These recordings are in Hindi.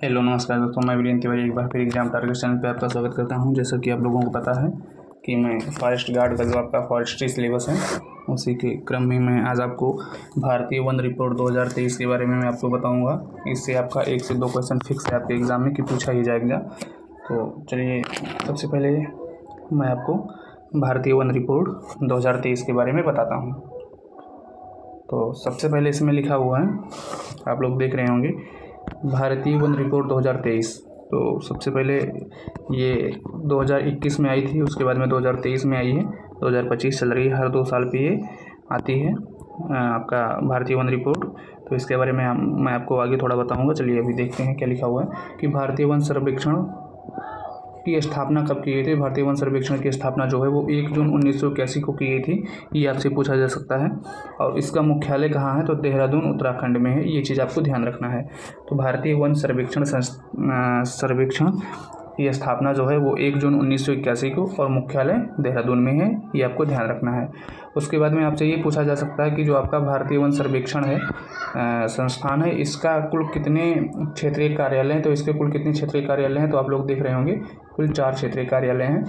हेलो नमस्कार दोस्तों, मैं वीरेंद्र तिवारी एक बार फिर एग्जाम टारगेट चैनल पे आपका स्वागत करता हूं। जैसा कि आप लोगों को पता है कि मैं फॉरेस्ट गार्ड का जो आपका फॉरेस्ट्री सिलेबस है उसी के क्रम में मैं आज आपको भारतीय वन रिपोर्ट 2023 के बारे में मैं आपको बताऊंगा। इससे आपका 1 से 2 क्वेश्चन फिक्स है आपके एग्ज़ाम में कि पूछा ही जाएगा। तो चलिए सबसे पहले मैं आपको भारतीय वन रिपोर्ट 2023 के बारे में बताता हूँ। तो सबसे पहले इसमें लिखा हुआ है, आप लोग देख रहे होंगे, भारतीय वन रिपोर्ट 2023। तो सबसे पहले ये 2021 में आई थी, उसके बाद में 2023 में आई है, 2025 चल रही है। हर 2 साल पे ये आती है आपका भारतीय वन रिपोर्ट। तो इसके बारे में मैं आपको आगे थोड़ा बताऊंगा। चलिए अभी देखते हैं क्या लिखा हुआ है कि भारतीय वन सर्वेक्षण की स्थापना कब की गई थी। भारतीय वन सर्वेक्षण की स्थापना जो है वो 1 जून 1981 को की गई थी। ये आपसे पूछा जा सकता है। और इसका मुख्यालय कहाँ है, तो देहरादून उत्तराखंड में है। ये चीज़ आपको ध्यान रखना है। तो भारतीय वन सर्वेक्षण की स्थापना जो है वो 1 जून 1981 को और मुख्यालय देहरादून में है। ये आपको ध्यान रखना है। उसके बाद में आपसे ये पूछा जा सकता है कि जो आपका भारतीय वन सर्वेक्षण है संस्थान है, इसका कुल कितने क्षेत्रीय कार्यालय हैं। तो इसके कुल कितने क्षेत्रीय कार्यालय हैं, तो आप लोग देख रहे होंगे कुल 4 क्षेत्रीय कार्यालय हैं।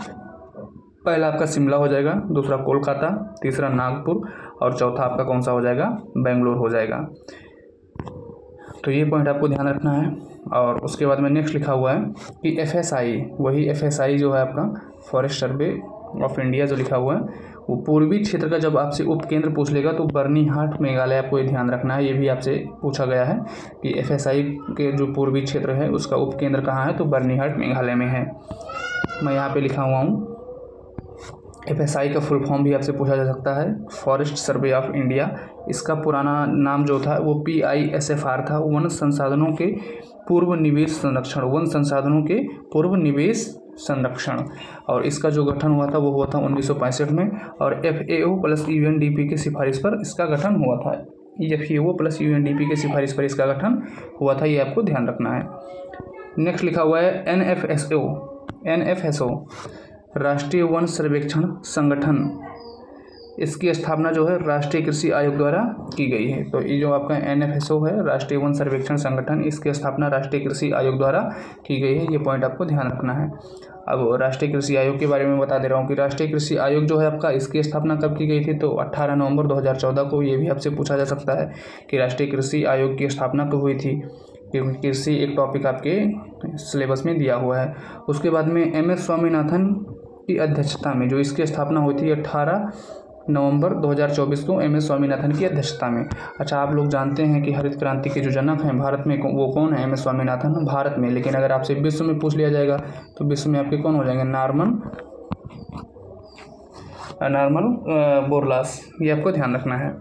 पहला आपका शिमला हो जाएगा, दूसरा कोलकाता, तीसरा नागपुर और चौथा आपका कौन सा हो जाएगा, बेंगलोर हो जाएगा। तो ये पॉइंट आपको ध्यान रखना है। और उसके बाद में नेक्स्ट लिखा हुआ है कि FSI, वही FSI जो है आपका फॉरेस्ट सर्वे ऑफ इंडिया जो लिखा हुआ है, वो पूर्वी क्षेत्र का जब आपसे उपकेंद्र पूछ लेगा तो बर्नीहाट मेघालय आपको ये ध्यान रखना है। ये भी आपसे पूछा गया है कि FSI के जो पूर्वी क्षेत्र है उसका उपकेंद्र कहाँ है, तो बर्नीहाट मेघालय में है। मैं यहाँ पे लिखा हुआ हूँ। FSI का फुल फॉर्म भी आपसे पूछा जा सकता है, फॉरेस्ट सर्वे ऑफ इंडिया। इसका पुराना नाम जो था वो PISFR था, वन संसाधनों के पूर्व निवेश संरक्षण, वन संसाधनों के पूर्व निवेश संरक्षण। और इसका जो गठन हुआ था वो हुआ था 1965 में। और FAO प्लस UNDP की सिफारिश पर इसका गठन हुआ था। FAO प्लस UNDP की सिफारिश पर इसका गठन हुआ था, ये आपको ध्यान रखना है। नेक्स्ट लिखा हुआ है NFSO राष्ट्रीय वन सर्वेक्षण संगठन। इसकी स्थापना जो है राष्ट्रीय कृषि आयोग द्वारा की गई है। तो ये जो आपका NFSO है राष्ट्रीय वन सर्वेक्षण संगठन, इसकी स्थापना राष्ट्रीय कृषि आयोग द्वारा की गई है। ये पॉइंट आपको ध्यान रखना है। अब राष्ट्रीय कृषि आयोग के बारे में बता दे रहा हूँ कि राष्ट्रीय कृषि आयोग जो है आपका, इसकी स्थापना कब की गई थी, तो 18 नवंबर 2014 को। ये भी आपसे पूछा जा सकता है कि राष्ट्रीय कृषि आयोग की स्थापना कब हुई थी, क्योंकि कृषि एक टॉपिक आपके सिलेबस में दिया हुआ है। उसके बाद में MS स्वामीनाथन की अध्यक्षता में जो इसकी स्थापना हुई थी 18 नवंबर 2024 को MS स्वामीनाथन की अध्यक्षता में। अच्छा, आप लोग जानते हैं कि हरित क्रांति के जो जनक हैं भारत में वो कौन है, MS स्वामीनाथन भारत में। लेकिन अगर आपसे विश्व में पूछ लिया जाएगा तो विश्व में आपके कौन हो जाएंगे, नॉर्मन बोरलास। ये आपको ध्यान रखना है।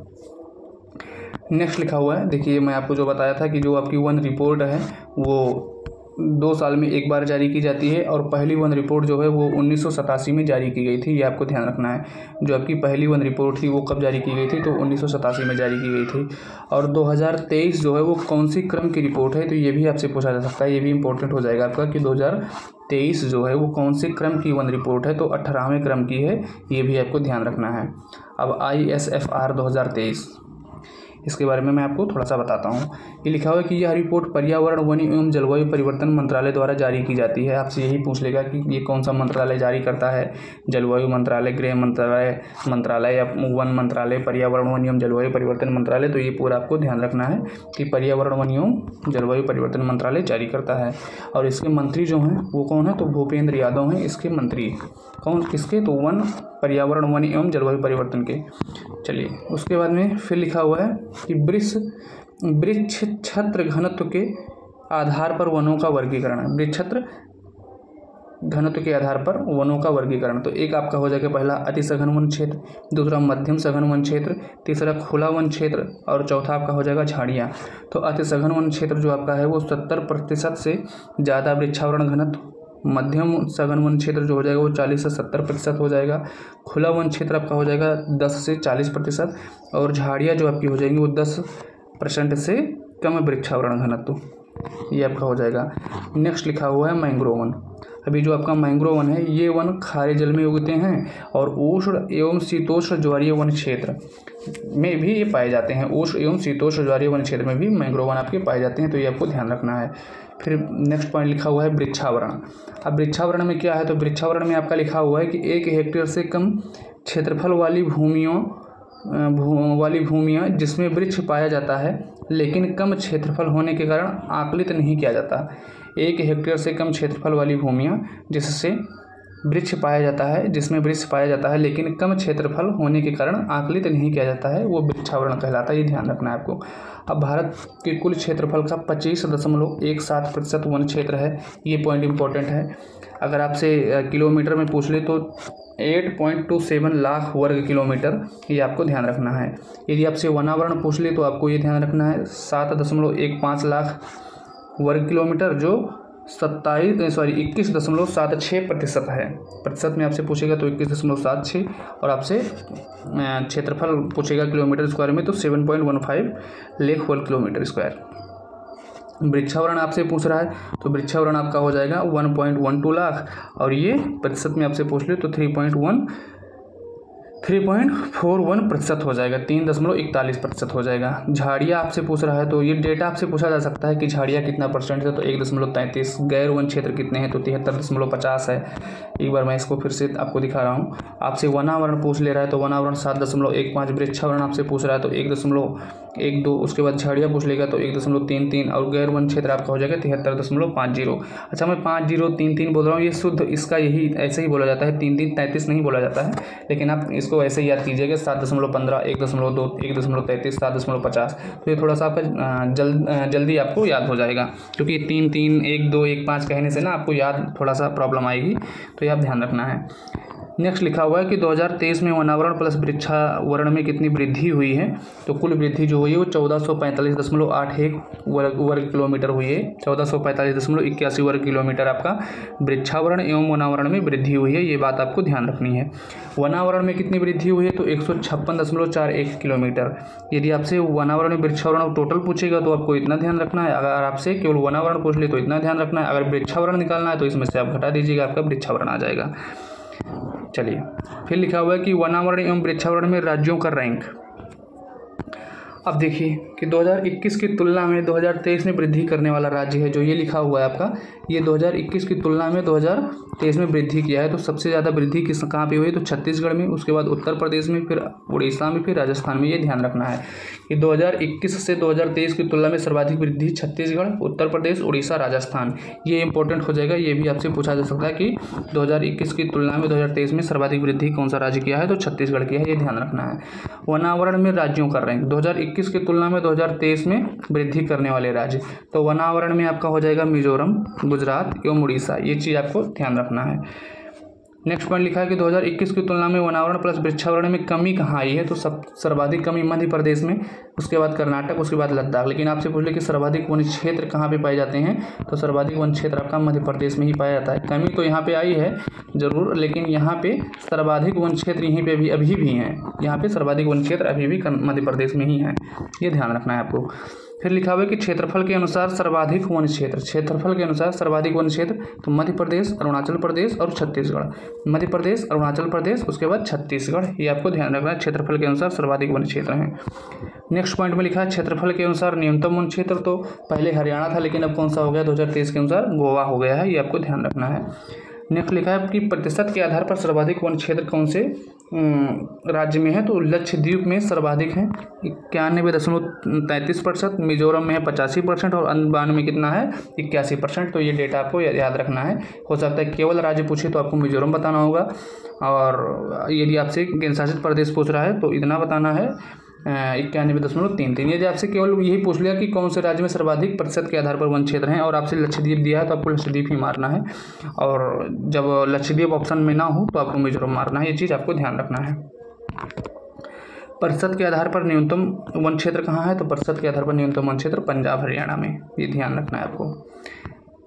नेक्स्ट लिखा हुआ है, देखिए मैं आपको जो बताया था कि जो आपकी वन रिपोर्ट है वो 2 साल में एक बार जारी की जाती है। और पहली वन रिपोर्ट जो है वो 1987 में जारी की गई थी। ये आपको ध्यान रखना है। जो आपकी पहली वन रिपोर्ट थी वो कब जारी की गई थी, तो 1987 में जारी की गई थी। और 2023 जो है वो कौन सी क्रम की रिपोर्ट है, तो ये भी आपसे पूछा जा सकता है। ये भी इंपॉर्टेंट हो जाएगा आपका कि 2023 जो है वो कौन से क्रम की वन रिपोर्ट है, तो 18वें क्रम की है। ये भी आपको ध्यान रखना है। अब ISFR 2023, इसके बारे में मैं आपको थोड़ा सा बताता हूँ। ये लिखा हुआ है कि यह रिपोर्ट पर्यावरण, वन एवं जलवायु परिवर्तन मंत्रालय द्वारा जारी की जाती है। आपसे यही पूछ लेगा कि ये कौन सा मंत्रालय जारी करता है, जलवायु मंत्रालय, गृह मंत्रालय या वन मंत्रालय, पर्यावरण, वन एवं जलवायु परिवर्तन मंत्रालय। तो ये पूरा आपको ध्यान रखना है कि पर्यावरण, वन एवं जलवायु परिवर्तन मंत्रालय जारी करता है। और इसके मंत्री जो हैं वो कौन है, तो भूपेंद्र यादव हैं इसके मंत्री। कौन किसके, तो वन, पर्यावरण, वन एवं जलवायु परिवर्तन के। चलिए उसके बाद में फिर लिखा हुआ है कि वृक्ष क्षेत्र घनत्व के आधार पर वनों का वर्गीकरण। वृक्ष क्षेत्र घनत्व के आधार पर वनों का वर्गीकरण। तो एक आपका हो जाएगा पहला अति सघन वन क्षेत्र, दूसरा मध्यम सघन वन क्षेत्र, तीसरा खुला वन क्षेत्र और चौथा आपका हो जाएगा झाड़ियाँ। तो अति सघन वन क्षेत्र जो आपका है वो 70% से ज़्यादा वृक्षावरण घनत्व, मध्यम सघन वन क्षेत्र जो हो जाएगा वो 40 से 70% हो जाएगा, खुला वन क्षेत्र आपका हो जाएगा 10 से 40% और झाड़ियाँ जो आपकी हो जाएंगी वो 10% से कम वृक्षावरण घनत्व, ये आपका हो जाएगा। नेक्स्ट लिखा हुआ है मैंग्रोव वन। अभी जो आपका मैंग्रोव वन है ये वन खारे जल में उगते हैं और उष्ण एवं शीतोष्ण ज्वारीय वन क्षेत्र में भी ये पाए जाते हैं। उष्ण एवं शीतोष्ण ज्वारीय वन क्षेत्र में भी मैंग्रोव वन आपके पाए जाते हैं, तो ये आपको ध्यान रखना है। फिर नेक्स्ट पॉइंट लिखा हुआ है वृक्षावरण। अब वृक्षावरण में क्या है, तो वृक्षावरण में आपका लिखा हुआ है कि 1 हेक्टेयर से कम क्षेत्रफल वाली भूमियाँ जिसमें वृक्ष पाया जाता है लेकिन कम क्षेत्रफल होने के कारण आकलित नहीं किया जाता। 1 हेक्टेयर से कम क्षेत्रफल वाली भूमियाँ जिससे वृक्ष पाया जाता है, जिसमें वृक्ष पाया जाता है लेकिन कम क्षेत्रफल होने के कारण आकलित नहीं किया जाता है, वो वृक्षावरण कहलाता है। ये ध्यान रखना है आपको। अब भारत के कुल क्षेत्रफल का 25.17% वन क्षेत्र है। ये पॉइंट इंपॉर्टेंट है। अगर आपसे किलोमीटर में पूछ ले तो 8.27 लाख वर्ग किलोमीटर, ये आपको ध्यान रखना है। यदि आपसे वनावरण पूछ ले तो आपको ये ध्यान रखना है 7.15 लाख वर्ग किलोमीटर, जो 21.76% है। प्रतिशत में आपसे पूछेगा तो 21.76, और आपसे क्षेत्रफल पूछेगा किलोमीटर स्क्वायर में तो 7.15 लाख वर्ग किलोमीटर स्क्वायर। वृक्षावरण आपसे पूछ रहा है तो वृक्षावरण आपका हो जाएगा 1.12 लाख, और ये प्रतिशत में आपसे पूछ ले तो 3.41% हो जाएगा, 3.41% हो जाएगा। झाड़ियाँ आपसे पूछ रहा है तो ये डेटा आपसे पूछा जा सकता है कि झाड़ियाँ कितना परसेंट है, तो 1.33। गैर वन क्षेत्र कितने हैं, तो 73.50 है। एक बार मैं इसको फिर से आपको दिखा रहा हूँ। आपसे वनावरण पूछ ले रहा है तो वनावरण 7.15, वृक्षावरण आपसे पूछ रहा है तो 1.12, उसके बाद झाड़ियाँ पूछ लेगा तो 1.33, और गैर वन क्षेत्र आपका हो जाएगा 73.50। अच्छा, मैं 5033 बोल रहा हूँ, ये शुद्ध इसका यही ऐसे ही बोला जाता है, 33 नहीं बोला जाता है, लेकिन आप इसको ऐसे ही याद कीजिएगा 7.15, 1.2, 1.33, 7.50। तो ये थोड़ा सा आपका जल्दी आपको याद हो जाएगा, क्योंकि 3, 1, 2, 1, 5 कहने से ना आपको याद थोड़ा सा प्रॉब्लम आएगी, तो ये आप ध्यान रखना है। नेक्स्ट लिखा हुआ है कि 2023 में वनावरण प्लस वृक्षावरण में कितनी वृद्धि हुई है, तो कुल वृद्धि जो हुई है वो 1445.81 वर्ग किलोमीटर हुई है। 1445.81 वर्ग किलोमीटर आपका वृक्षावरण एवं वनावरण में वृद्धि हुई है, ये बात आपको ध्यान रखनी है। वनावरण में कितनी वृद्धि हुई है, तो 156.41 किलोमीटर। यदि आपसे वनावरण वृक्षावरण टोटल पूछेगा तो आपको इतना ध्यान रखना है। अगर आपसे केवल वनावरण पूछ ले तो इतना ध्यान रखना है। अगर वृक्षावरण निकालना है तो इसमें से आप घटा दीजिएगा, आपका वृक्षावरण आ जाएगा। चलिए, फिर लिखा हुआ है कि वनावरण एवं वृक्षावरण में राज्यों का रैंक। अब देखिए कि 2021 की तुलना में 2023 में वृद्धि करने वाला राज्य है, जो ये लिखा हुआ है आपका, ये 2021 की तुलना में 2023 में वृद्धि किया है। तो सबसे ज़्यादा वृद्धि कहाँ पे हुई, तो छत्तीसगढ़ में, उसके बाद उत्तर प्रदेश में, फिर उड़ीसा में, फिर राजस्थान में। ये ध्यान रखना है कि 2021 से 2023 की तुलना में सर्वाधिक वृद्धि छत्तीसगढ़, उत्तर प्रदेश, उड़ीसा, राजस्थान। ये इंपॉर्टेंट हो जाएगा। ये भी आपसे पूछा जा सकता है कि 2021 की तुलना में 2023 में सर्वाधिक वृद्धि कौन सा राज्य किया है, तो छत्तीसगढ़ किया है। ये ध्यान रखना है। वनावरण में राज्यों का रैंक 2021 की तुलना में 2023 में वृद्धि करने वाले राज्य, तो वनावरण में आपका हो जाएगा मिजोरम, गुजरात एवं उड़ीसा। ये चीज़ आपको ध्यान रखना है। नेक्स्ट पॉइंट लिखा है कि 2021 की तुलना में वनावरण प्लस वृक्षावरण में कमी कहाँ आई है, तो सर्वाधिक कमी मध्य प्रदेश में, उसके बाद कर्नाटक, उसके बाद लद्दाख। लेकिन आपसे पूछ ले कि सर्वाधिक वन क्षेत्र कहाँ पे पाए जाते हैं, तो सर्वाधिक वन क्षेत्र आपका मध्य प्रदेश में ही पाया जाता है। कमी तो यहाँ पे आई है जरूर, लेकिन यहाँ पे सर्वाधिक वन क्षेत्र यहीं पे अभी भी हैं। यहाँ पे सर्वाधिक वन क्षेत्र अभी भी मध्य प्रदेश में ही है, ये ध्यान रखना है आपको। फिर लिखा हुआ है कि क्षेत्रफल के अनुसार सर्वाधिक वन क्षेत्र, क्षेत्रफल के अनुसार सर्वाधिक वन क्षेत्र, तो मध्य प्रदेश, अरुणाचल प्रदेश और छत्तीसगढ़। मध्य प्रदेश, अरुणाचल प्रदेश, उसके बाद छत्तीसगढ़। ये आपको ध्यान रखना है, क्षेत्रफल के अनुसार सर्वाधिक वन क्षेत्र हैं। नेक्स्ट पॉइंट में लिखा है क्षेत्रफल के अनुसार न्यूनतम वन क्षेत्र, तो पहले हरियाणा था लेकिन अब कौन सा हो गया, 2023 के अनुसार गोवा हो गया है। ये आपको ध्यान रखना है। नेक्स्ट लिखा है कि प्रतिशत के आधार पर सर्वाधिक वन क्षेत्र कौन से राज्य में है, तो लक्षद्वीप में सर्वाधिक है 91.33%, मिजोरम में है 85% और अंडमान में कितना है 81%। तो ये डेटा आपको याद रखना है। हो सकता है केवल राज्य पूछे तो आपको मिजोरम बताना होगा, और यदि आपसे केंद्र शासित प्रदेश पूछ रहा है तो इतना बताना है 91.33। यदि आपसे केवल यही पूछ लिया कि कौन से राज्य में सर्वाधिक प्रतिशत के आधार पर वन क्षेत्र हैं और आपसे लक्षद्वीप दिया है तो आपको लक्षद्वीप ही मारना है, और जब लक्षद्वीप ऑप्शन में ना हो तो आपको मिजोरम मारना है। ये चीज़ आपको ध्यान रखना है। प्रतिशत के आधार पर न्यूनतम वन क्षेत्र कहाँ है, तो प्रतिशत के आधार पर न्यूनतम वन क्षेत्र पंजाब हरियाणा में। ये ध्यान रखना है आपको।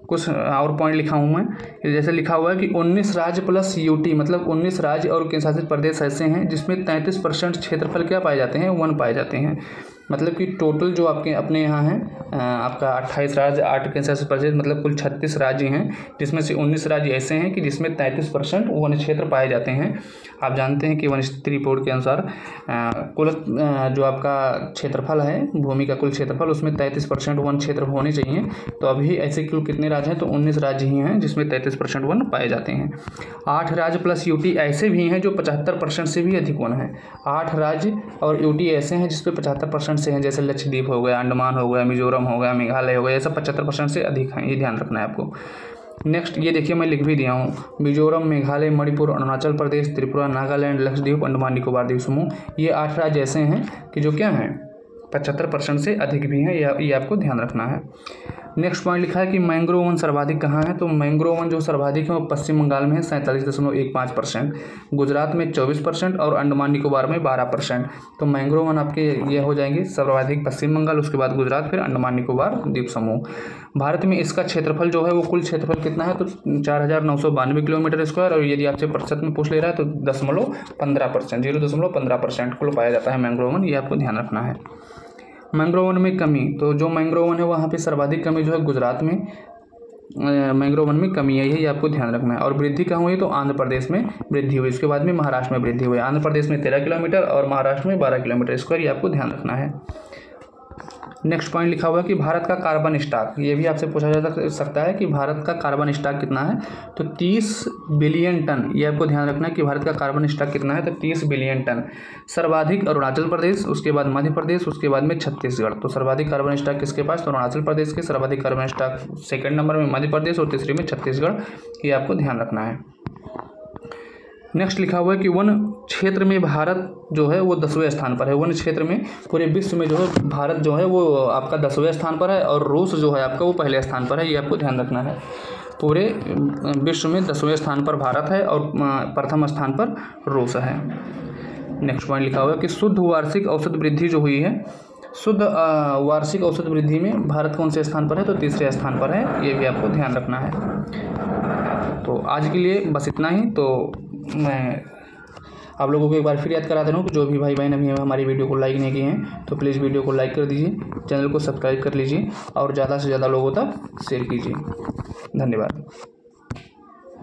कुछ और पॉइंट लिखा हूँ मैं, जैसे लिखा हुआ है कि 19 राज्य प्लस यूटी, मतलब 19 राज्य और केंद्र शासित प्रदेश ऐसे हैं जिसमें 33% क्षेत्रफल क्या पाए जाते हैं, वन पाए जाते हैं। मतलब कि टोटल जो आपके अपने यहाँ हैं आपका 28 राज्य 8% मतलब कुल 36 राज्य हैं, जिसमें से 19 राज्य ऐसे हैं कि जिसमें 33% वन क्षेत्र पाए जाते हैं। आप जानते हैं कि वन स्थिति रिपोर्ट के अनुसार कुल जो आपका क्षेत्रफल है, भूमि का कुल क्षेत्रफल, उसमें 33% वन क्षेत्र होने चाहिए। तो अभी ऐसे कुल कितने राज्य हैं? तो 19 राज्य ही हैं जिसमें 33% वन पाए जाते हैं। 8 राज्य प्लस यूटी ऐसे भी हैं जो 75% से भी अधिक वन है। 8 राज्य और यूटी ऐसे हैं जिसपे 75% से हैं, जैसे लक्षद्वीप हो गया, अंडमान हो गया, मिजोरम हो गया, मेघालय हो गया, ये सब 75% से अधिक हैं, ये ध्यान रखना है आपको। नेक्स्ट ये देखिए, मैं लिख भी दिया हूँ, मिजोरम, मेघालय, मणिपुर, अरुणाचल प्रदेश, त्रिपुरा, नागालैंड, लक्षद्वीप, अंडमान निकोबार द्वीप समूह, ये 8 राज्य ऐसे हैं कि जो क्या हैं 75% से अधिक भी हैं, ये आपको ध्यान रखना है। नेक्स्ट पॉइंट लिखा है कि मैंग्रोव वन सर्वाधिक कहाँ है? तो मैंग्रोव वन जो सर्वाधिक है वो पश्चिम बंगाल में है 47.15%, गुजरात में 24% और अंडमान निकोबार में 12%। तो मैंग्रोव वन आपके ये हो जाएंगे सर्वाधिक पश्चिम बंगाल, उसके बाद गुजरात, फिर अंडमान निकोबार द्वीप समूह। भारत में इसका क्षेत्रफल जो है वो कुल क्षेत्रफल कितना है? तो 4,992 किलोमीटर स्क्वायर, और यदि आपसे प्रतिशत में पूछ ले रहा है तो 0.15%, 0.15% कुल पाया जाता है मैंग्रोव वन, ये आपको ध्यान रखना है। मैंग्रोव वन में कमी, तो जो मैंग्रोव वन है वहाँ पे सर्वाधिक कमी जो है गुजरात में मैंग्रोव वन में कमी है, यही आपको ध्यान रखना है। और वृद्धि कहाँ हुई? तो आंध्र प्रदेश में वृद्धि हुई, उसके बाद में महाराष्ट्र में वृद्धि हुई। आंध्र प्रदेश में 13 किलोमीटर और महाराष्ट्र में 12 किलोमीटर स्क्वायर, ये आपको ध्यान रखना है। नेक्स्ट पॉइंट लिखा हुआ है कि भारत का कार्बन स्टॉक, ये भी आपसे पूछा जा सकता है कि भारत का कार्बन स्टॉक कितना है? तो 30 बिलियन टन, ये आपको ध्यान रखना है कि भारत का कार्बन स्टॉक कितना है? तो 30 बिलियन टन। सर्वाधिक अरुणाचल प्रदेश, उसके बाद मध्य प्रदेश, उसके बाद में छत्तीसगढ़। तो सर्वाधिक कार्बन स्टॉक किसके पास? तो अरुणाचल प्रदेश के सर्वाधिक कार्बन स्टॉक, सेकंड नंबर में मध्य प्रदेश और तीसरे में छत्तीसगढ़, ये आपको ध्यान रखना है। नेक्स्ट लिखा हुआ है कि वन क्षेत्र में भारत जो है वो 10वें स्थान पर है। वन क्षेत्र में पूरे विश्व में जो है भारत जो है वो आपका 10वें स्थान पर है, और रूस जो है आपका वो पहले स्थान पर है, ये आपको ध्यान रखना है। पूरे विश्व में 10वें स्थान पर भारत है और प्रथम स्थान पर रूस है। नेक्स्ट पॉइंट लिखा हुआ है कि शुद्ध वार्षिक औसत वृद्धि जो हुई है, शुद्ध वार्षिक औसत वृद्धि में भारत कौन से स्थान पर है? तो तीसरे स्थान पर है, ये भी आपको ध्यान रखना है। तो आज के लिए बस इतना ही। तो मैं आप लोगों को एक बार फिर याद करा दे रहा हूँ कि जो भी भाई बहन अभी हमारी वीडियो को लाइक नहीं किए हैं तो प्लीज़ वीडियो को लाइक कर दीजिए, चैनल को सब्सक्राइब कर लीजिए और ज़्यादा से ज़्यादा लोगों तक शेयर कीजिए। धन्यवाद।